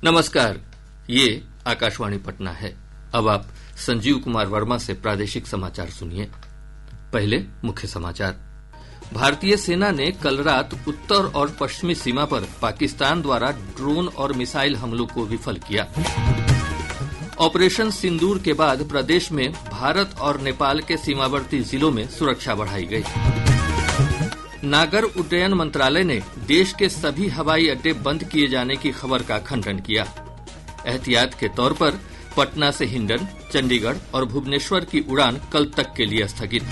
नमस्कार, ये आकाशवाणी पटना है। अब आप संजीव कुमार वर्मा से प्रादेशिक समाचार सुनिए। पहले मुख्य समाचार। भारतीय सेना ने कल रात उत्तर और पश्चिमी सीमा पर पाकिस्तान द्वारा ड्रोन और मिसाइल हमलों को विफल किया। ऑपरेशन सिंदूर के बाद प्रदेश में भारत और नेपाल के सीमावर्ती जिलों में सुरक्षा बढ़ाई गई। नागर उड्डयन मंत्रालय ने देश के सभी हवाई अड्डे बंद किए जाने की खबर का खंडन किया। एहतियात के तौर पर पटना से हिंडन, चंडीगढ़ और भुवनेश्वर की उड़ान कल तक के लिए स्थगित।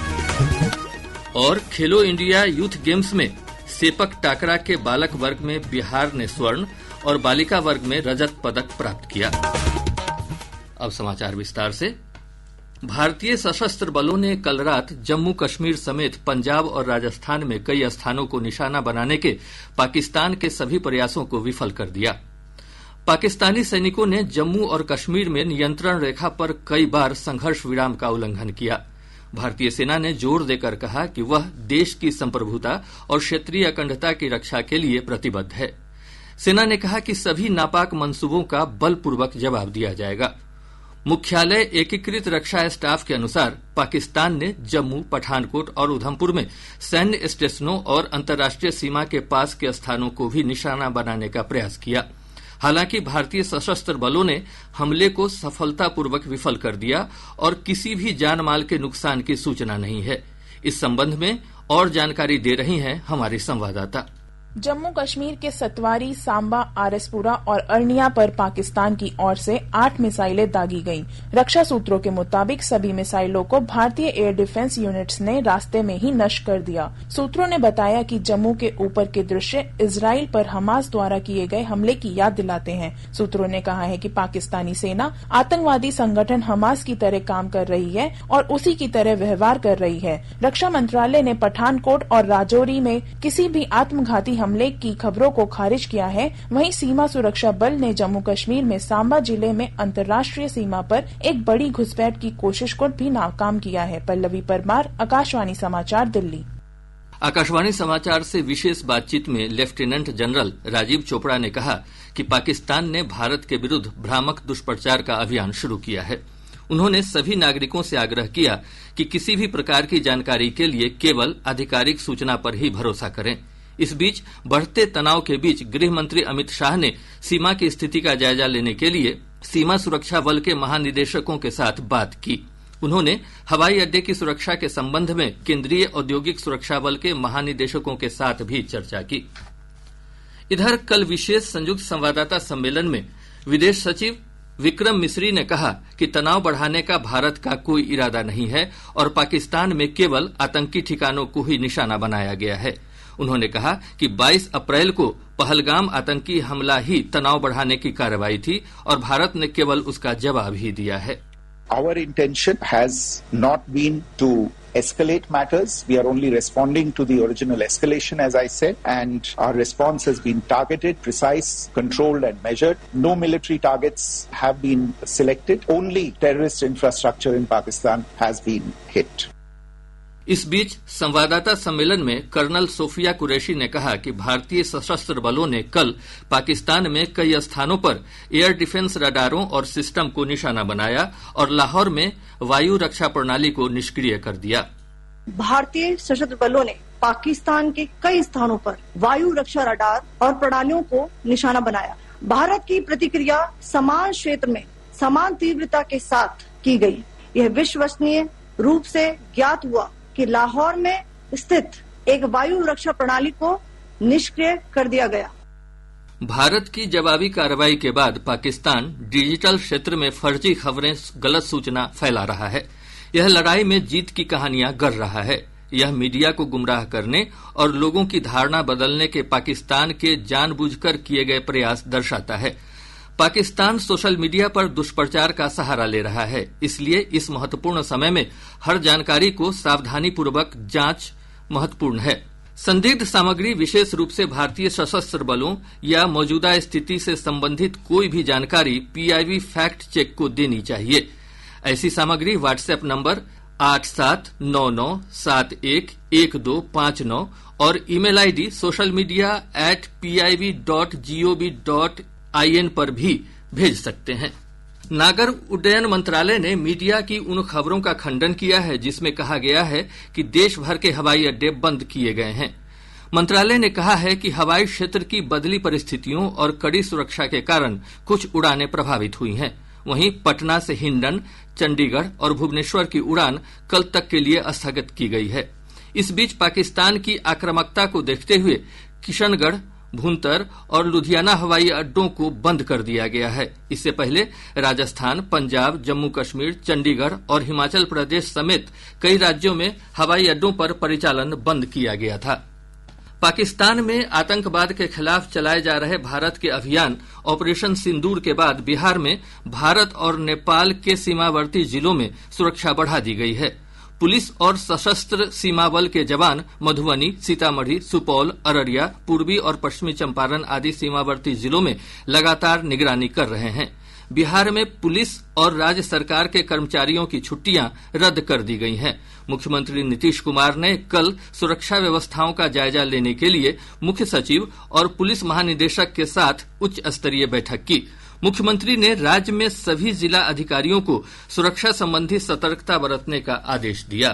और खेलो इंडिया यूथ गेम्स में सेपक टाकरा के बालक वर्ग में बिहार ने स्वर्ण और बालिका वर्ग में रजत पदक प्राप्त किया। अब समाचार विस्तार से। भारतीय सशस्त्र बलों ने कल रात जम्मू कश्मीर समेत पंजाब और राजस्थान में कई स्थानों को निशाना बनाने के पाकिस्तान के सभी प्रयासों को विफल कर दिया। पाकिस्तानी सैनिकों ने जम्मू और कश्मीर में नियंत्रण रेखा पर कई बार संघर्ष विराम का उल्लंघन किया। भारतीय सेना ने जोर देकर कहा कि वह देश की संप्रभुता और क्षेत्रीय अखंडता की रक्षा के लिए प्रतिबद्ध है। सेना ने कहा कि सभी नापाक मंसूबों का बलपूर्वक जवाब दिया जाएगा। मुख्यालय एकीकृत रक्षा स्टाफ के अनुसार पाकिस्तान ने जम्मू, पठानकोट और उधमपुर में सैन्य स्टेशनों और अंतर्राष्ट्रीय सीमा के पास के स्थानों को भी निशाना बनाने का प्रयास किया। हालांकि भारतीय सशस्त्र बलों ने हमले को सफलतापूर्वक विफल कर दिया और किसी भी जान माल के नुकसान की सूचना नहीं है। इस संबंध में और जानकारी दे रही हैं हमारी संवाददाता। जम्मू कश्मीर के सतवारी, सांबा, आरएसपुरा और अर्निया पर पाकिस्तान की ओर से 8 मिसाइलें दागी गईं। रक्षा सूत्रों के मुताबिक सभी मिसाइलों को भारतीय एयर डिफेंस यूनिट्स ने रास्ते में ही नष्ट कर दिया। सूत्रों ने बताया कि जम्मू के ऊपर के दृश्य इजराइल पर हमास द्वारा किए गए हमले की याद दिलाते हैं। सूत्रों ने कहा है कि पाकिस्तानी सेना आतंकवादी संगठन हमास की तरह काम कर रही है और उसी की तरह व्यवहार कर रही है। रक्षा मंत्रालय ने पठानकोट और राजौरी में किसी भी आत्मघाती हमले की खबरों को खारिज किया है। वहीं सीमा सुरक्षा बल ने जम्मू कश्मीर में सांबा जिले में अंतर्राष्ट्रीय सीमा पर एक बड़ी घुसपैठ की कोशिश को भी नाकाम किया है। पल्लवी परमार, आकाशवाणी समाचार, दिल्ली। आकाशवाणी समाचार से विशेष बातचीत में लेफ्टिनेंट जनरल राजीव चोपड़ा ने कहा कि पाकिस्तान ने भारत के विरुद्ध भ्रामक दुष्प्रचार का अभियान शुरू किया है। उन्होंने सभी नागरिकों से आग्रह किया कि किसी भी प्रकार की जानकारी के लिए केवल आधिकारिक सूचना पर ही भरोसा करें। इस बीच बढ़ते तनाव के बीच गृह मंत्री अमित शाह ने सीमा की स्थिति का जायजा लेने के लिए सीमा सुरक्षा बल के महानिदेशकों के साथ बात की। उन्होंने हवाई अड्डे की सुरक्षा के संबंध में केंद्रीय औद्योगिक सुरक्षा बल के महानिदेशकों के साथ भी चर्चा की। इधर कल विशेष संयुक्त संवाददाता सम्मेलन में विदेश सचिव विक्रम मिस्री ने कहा कि तनाव बढ़ाने का भारत का कोई इरादा नहीं है और पाकिस्तान में केवल आतंकी ठिकानों को ही निशाना बनाया गया है। उन्होंने कहा कि 22 अप्रैल को पहलगाम आतंकी हमला ही तनाव बढ़ाने की कार्रवाई थी और भारत ने केवल उसका जवाब ही दिया है। Our intention has not been to escalate matters. We are only responding to the original escalation, as I said, and our response has been targeted, precise, controlled and measured. No military targets have been selected. Only terrorist infrastructure in Pakistan has been hit. इस बीच संवाददाता सम्मेलन में colonel Sophia Qureshi ने कहा कि भारतीय सशस्त्र बलों ने कल पाकिस्तान में कई स्थानों पर एयर डिफेंस रडारों और सिस्टम को निशाना बनाया और लाहौर में वायु रक्षा प्रणाली को निष्क्रिय कर दिया। भारतीय सशस्त्र बलों ने पाकिस्तान के कई स्थानों पर वायु रक्षा रडार और प्रणालियों को निशाना बनाया। भारत की प्रतिक्रिया समान क्षेत्र में समान तीव्रता के साथ की गई। यह विश्वसनीय रूप से ज्ञात हुआ कि लाहौर में स्थित एक वायु रक्षा प्रणाली को निष्क्रिय कर दिया गया। भारत की जवाबी कार्रवाई के बाद पाकिस्तान डिजिटल क्षेत्र में फर्जी खबरें, गलत सूचना फैला रहा है। यह लड़ाई में जीत की कहानियां गढ़ रहा है। यह मीडिया को गुमराह करने और लोगों की धारणा बदलने के पाकिस्तान के जानबूझकर किए गए प्रयास दर्शाता है। पाकिस्तान सोशल मीडिया पर दुष्प्रचार का सहारा ले रहा है, इसलिए इस महत्वपूर्ण समय में हर जानकारी को सावधानीपूर्वक जांच महत्वपूर्ण है। संदिग्ध सामग्री, विशेष रूप से भारतीय सशस्त्र बलों या मौजूदा स्थिति से संबंधित कोई भी जानकारी PIV फैक्ट चेक को देनी चाहिए। ऐसी सामग्री व्हाट्सएप नंबर 8799711259 और ईमेल ID socialmedia@piv.gov.in IN पर भी भेज सकते हैं। नागर उड्डयन मंत्रालय ने मीडिया की उन खबरों का खंडन किया है जिसमें कहा गया है कि देश भर के हवाई अड्डे बंद किए गए हैं। मंत्रालय ने कहा है कि हवाई क्षेत्र की बदली परिस्थितियों और कड़ी सुरक्षा के कारण कुछ उड़ानें प्रभावित हुई हैं। वहीं पटना से हिंडन, चंडीगढ़ और भुवनेश्वर की उड़ान कल तक के लिए स्थगित की गई है। इस बीच पाकिस्तान की आक्रामकता को देखते हुए किशनगढ़, भुंतर और लुधियाना हवाई अड्डों को बंद कर दिया गया है। इससे पहले राजस्थान, पंजाब, जम्मू कश्मीर, चंडीगढ़ और हिमाचल प्रदेश समेत कई राज्यों में हवाई अड्डों पर परिचालन बंद किया गया था। पाकिस्तान में आतंकवाद के खिलाफ चलाए जा रहे भारत के अभियान ऑपरेशन सिंदूर के बाद बिहार में भारत और नेपाल के सीमावर्ती जिलों में सुरक्षा बढ़ा दी गई है। पुलिस और सशस्त्र सीमा बल के जवान मधुबनी, सीतामढ़ी, सुपौल, अररिया, पूर्वी और पश्चिमी चंपारण आदि सीमावर्ती जिलों में लगातार निगरानी कर रहे हैं। बिहार में पुलिस और राज्य सरकार के कर्मचारियों की छुट्टियां रद्द कर दी गई हैं। मुख्यमंत्री नीतीश कुमार ने कल सुरक्षा व्यवस्थाओं का जायजा लेने के लिए मुख्य सचिव और पुलिस महानिदेशक के साथ उच्च स्तरीय बैठक की। मुख्यमंत्री ने राज्य में सभी जिला अधिकारियों को सुरक्षा संबंधी सतर्कता बरतने का आदेश दिया।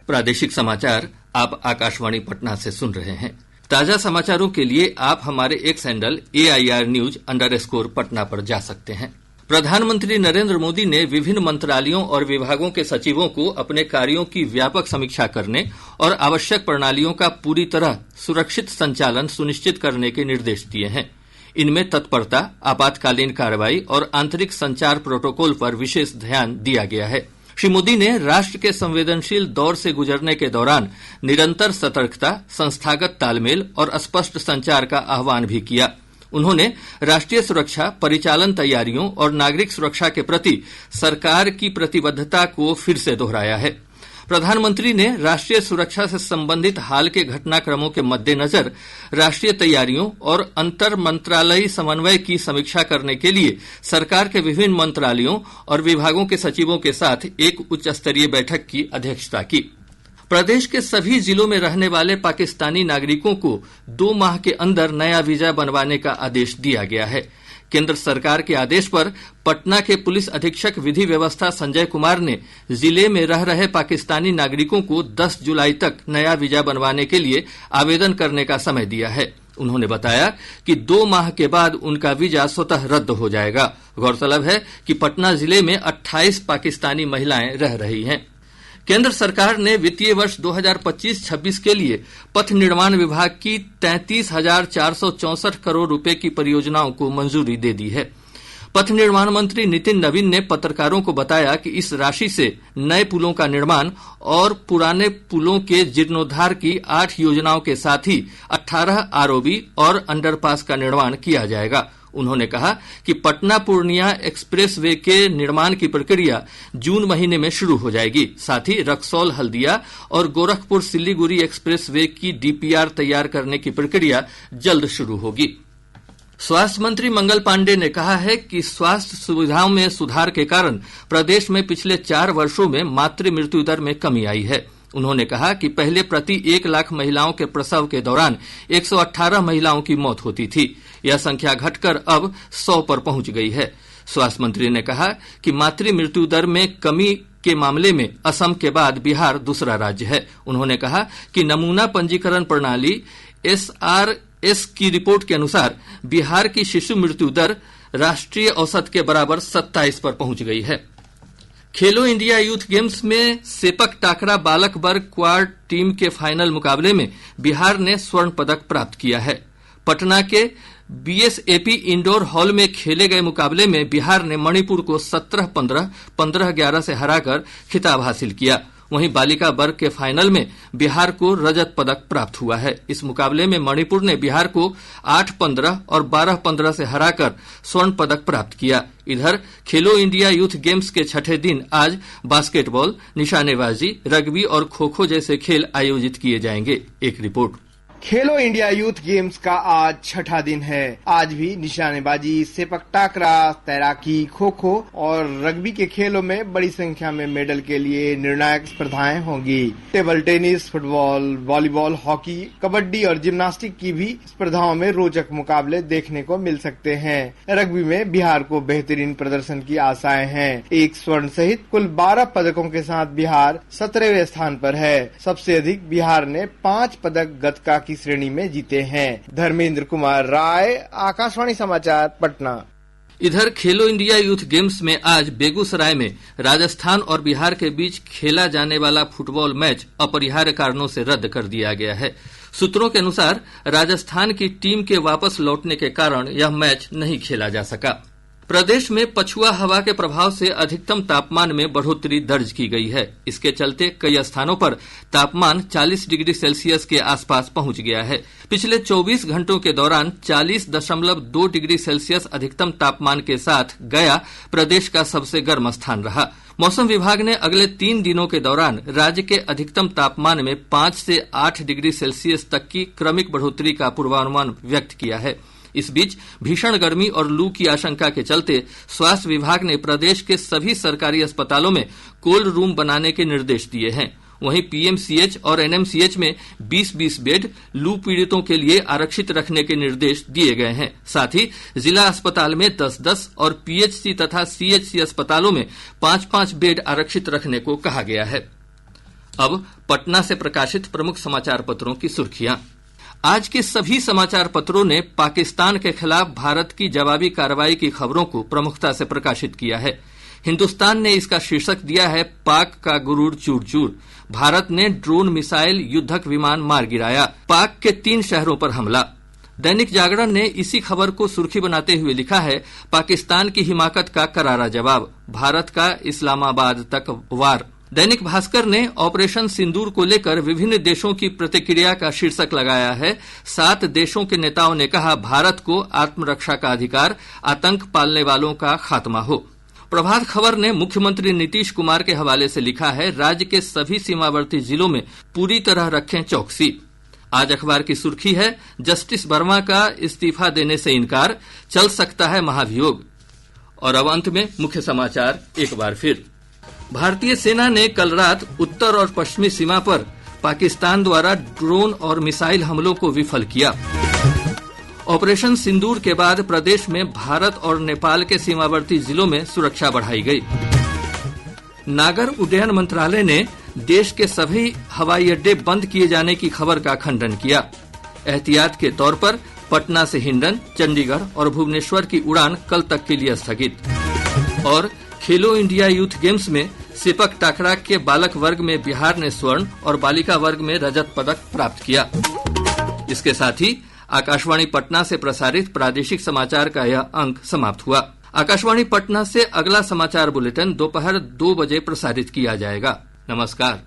प्रादेशिक समाचार आप आकाशवाणी पटना से सुन रहे हैं। ताजा समाचारों के लिए आप हमारे एक्स हैंडल AIRnews_पटना पर जा सकते हैं। प्रधानमंत्री नरेंद्र मोदी ने विभिन्न मंत्रालयों और विभागों के सचिवों को अपने कार्यों की व्यापक समीक्षा करने और आवश्यक प्रणालियों का पूरी तरह सुरक्षित संचालन सुनिश्चित करने के निर्देश दिए हैं। इनमें तत्परता, आपातकालीन कार्रवाई और आंतरिक संचार प्रोटोकॉल पर विशेष ध्यान दिया गया है। श्री मोदी ने राष्ट्र के संवेदनशील दौर से गुजरने के दौरान निरंतर सतर्कता, संस्थागत तालमेल और स्पष्ट संचार का आह्वान भी किया। उन्होंने राष्ट्रीय सुरक्षा, परिचालन तैयारियों और नागरिक सुरक्षा के प्रति सरकार की प्रतिबद्धता को फिर से दोहराया है। प्रधानमंत्री ने राष्ट्रीय सुरक्षा से संबंधित हाल के घटनाक्रमों के मद्देनजर राष्ट्रीय तैयारियों और अंतर मंत्रालयी समन्वय की समीक्षा करने के लिए सरकार के विभिन्न मंत्रालयों और विभागों के सचिवों के साथ एक उच्च स्तरीय बैठक की अध्यक्षता की। प्रदेश के सभी जिलों में रहने वाले पाकिस्तानी नागरिकों को 2 माह के अंदर नया वीजा बनवाने का आदेश दिया गया है। केंद्र सरकार के आदेश पर पटना के पुलिस अधीक्षक विधि व्यवस्था संजय कुमार ने जिले में रह रहे पाकिस्तानी नागरिकों को 10 जुलाई तक नया वीजा बनवाने के लिए आवेदन करने का समय दिया है। उन्होंने बताया कि 2 माह के बाद उनका वीजा स्वतः रद्द हो जाएगा। गौरतलब है कि पटना जिले में 28 पाकिस्तानी महिलाएं रह रही हैं। केंद्र सरकार ने वित्तीय वर्ष 2025-26 के लिए पथ निर्माण विभाग की 33,464 करोड़ रुपए की परियोजनाओं को मंजूरी दे दी है। पथ निर्माण मंत्री नितिन नवीन ने पत्रकारों को बताया कि इस राशि से नए पुलों का निर्माण और पुराने पुलों के जीर्णोद्धार की 8 योजनाओं के साथ ही 18 ROB और अंडरपास का निर्माण किया जाएगा। उन्होंने कहा कि पटना पूर्णिया एक्सप्रेस वे के निर्माण की प्रक्रिया जून महीने में शुरू हो जाएगी। साथ ही रक्सौल हल्दिया और गोरखपुर सिल्लीगुड़ी एक्सप्रेस वे की DPR तैयार करने की प्रक्रिया जल्द शुरू होगी। स्वास्थ्य मंत्री मंगल पांडेय ने कहा है कि स्वास्थ्य सुविधाओं में सुधार के कारण प्रदेश में पिछले 4 वर्षों में मातृ मृत्यु दर में कमी आई है। उन्होंने कहा कि पहले प्रति 1 लाख महिलाओं के प्रसव के दौरान 118 महिलाओं की मौत होती थी। यह संख्या घटकर अब 100 पर पहुंच गई है। स्वास्थ्य मंत्री ने कहा कि मातृ मृत्यु दर में कमी के मामले में असम के बाद बिहार दूसरा राज्य है। उन्होंने कहा कि नमूना पंजीकरण प्रणाली SRS की रिपोर्ट के अनुसार बिहार की शिशु मृत्यु दर राष्ट्रीय औसत के बराबर 27 पर पहुंच गई है। खेलो इंडिया यूथ गेम्स में सेपक टाकरा बालक वर्ग क्वाड टीम के फाइनल मुकाबले में बिहार ने स्वर्ण पदक प्राप्त किया है। पटना के BSAP इंडोर हॉल में खेले गए मुकाबले में बिहार ने मणिपुर को 17-15, 15-11 से हराकर खिताब हासिल किया। वहीं बालिका वर्ग के फाइनल में बिहार को रजत पदक प्राप्त हुआ है। इस मुकाबले में मणिपुर ने बिहार को 8-15 और 12-15 से हराकर स्वर्ण पदक प्राप्त किया। इधर खेलो इंडिया यूथ गेम्स के 6ठे दिन आज बास्केटबॉल, निशानेबाजी, रग्बी और खो खो जैसे खेल आयोजित किए जाएंगे। एक रिपोर्ट। खेलो इंडिया यूथ गेम्स का आज छठा दिन है। आज भी निशानेबाजी, सेपक टाकरा, तैराकी, खो खो और रग्बी के खेलों में बड़ी संख्या में मेडल के लिए निर्णायक स्पर्धाएं होंगी। Table tennis, football, volleyball, hockey, kabaddi और जिम्नास्टिक की भी स्पर्धाओं में रोचक मुकाबले देखने को मिल सकते हैं। रग्बी में बिहार को बेहतरीन प्रदर्शन की आशाएं हैं। 1 स्वर्ण सहित कुल 12 पदकों के साथ बिहार 17वें स्थान पर है। सबसे अधिक बिहार ने 5 पदक गतका की श्रेणी में जीते हैं। धर्मेंद्र कुमार राय, आकाशवाणी समाचार, पटना। इधर खेलो इंडिया यूथ गेम्स में आज बेगूसराय में राजस्थान और बिहार के बीच खेला जाने वाला फुटबॉल मैच अपरिहार्य कारणों से रद्द कर दिया गया है। सूत्रों के अनुसार राजस्थान की टीम के वापस लौटने के कारण यह मैच नहीं खेला जा सका। प्रदेश में पछुआ हवा के प्रभाव से अधिकतम तापमान में बढ़ोतरी दर्ज की गई है। इसके चलते कई स्थानों पर तापमान 40 डिग्री सेल्सियस के आसपास पहुंच गया है। पिछले 24 घंटों के दौरान 40.2 डिग्री सेल्सियस अधिकतम तापमान के साथ गया प्रदेश का सबसे गर्म स्थान रहा। मौसम विभाग ने अगले 3 दिनों के दौरान राज्य के अधिकतम तापमान में 5 से 8 डिग्री सेल्सियस तक की क्रमिक बढ़ोतरी का पूर्वानुमान व्यक्त किया है। इस बीच भीषण गर्मी और लू की आशंका के चलते स्वास्थ्य विभाग ने प्रदेश के सभी सरकारी अस्पतालों में कोल्ड रूम बनाने के निर्देश दिए हैं। वहीं पीएमसीएच और एनएमसीएच में 20-20 बेड लू पीड़ितों के लिए आरक्षित रखने के निर्देश दिए गए हैं। साथ ही जिला अस्पताल में 10-10 और पीएचसी तथा सीएचसी अस्पतालों में 5-5 बेड आरक्षित रखने को कहा गया है। अब पटना से प्रकाशित प्रमुख समाचार पत्रों की सुर्खियां। आज के सभी समाचार पत्रों ने पाकिस्तान के खिलाफ भारत की जवाबी कार्रवाई की खबरों को प्रमुखता से प्रकाशित किया है। हिंदुस्तान ने इसका शीर्षक दिया है, पाक का गुरूर चूर चूर, भारत ने ड्रोन, मिसाइल, युद्धक विमान मार गिराया, पाक के 3 शहरों पर हमला। दैनिक जागरण ने इसी खबर को सुर्खी बनाते हुए लिखा है, पाकिस्तान की हिमाकत का करारा जवाब, भारत का इस्लामाबाद तक वार। दैनिक भास्कर ने ऑपरेशन सिंदूर को लेकर विभिन्न देशों की प्रतिक्रिया का शीर्षक लगाया है, 7 देशों के नेताओं ने कहा, भारत को आत्मरक्षा का अधिकार, आतंक पालने वालों का खात्मा हो। प्रभात खबर ने मुख्यमंत्री नीतीश कुमार के हवाले से लिखा है, राज्य के सभी सीमावर्ती जिलों में पूरी तरह रखें चौकसी। आज अखबार की सुर्खी है, जस्टिस वर्मा का इस्तीफा देने से इनकार, चल सकता है महाभियोग। और अब अंत में मुख्य समाचार एक बार फिर। भारतीय सेना ने कल रात उत्तर और पश्चिमी सीमा पर पाकिस्तान द्वारा ड्रोन और मिसाइल हमलों को विफल किया। ऑपरेशन सिंदूर के बाद प्रदेश में भारत और नेपाल के सीमावर्ती जिलों में सुरक्षा बढ़ाई गई। नागर उड्डयन मंत्रालय ने देश के सभी हवाई अड्डे बंद किए जाने की खबर का खंडन किया। एहतियात के तौर पर पटना से हिंडन, चंडीगढ़ और भुवनेश्वर की उड़ान कल तक के लिए स्थगित। और खेलो इंडिया यूथ गेम्स में सेपक टाकरा के बालक वर्ग में बिहार ने स्वर्ण और बालिका वर्ग में रजत पदक प्राप्त किया। इसके साथ ही आकाशवाणी पटना से प्रसारित प्रादेशिक समाचार का यह अंक समाप्त हुआ। आकाशवाणी पटना से अगला समाचार बुलेटिन दोपहर 2 बजे प्रसारित किया जाएगा। नमस्कार।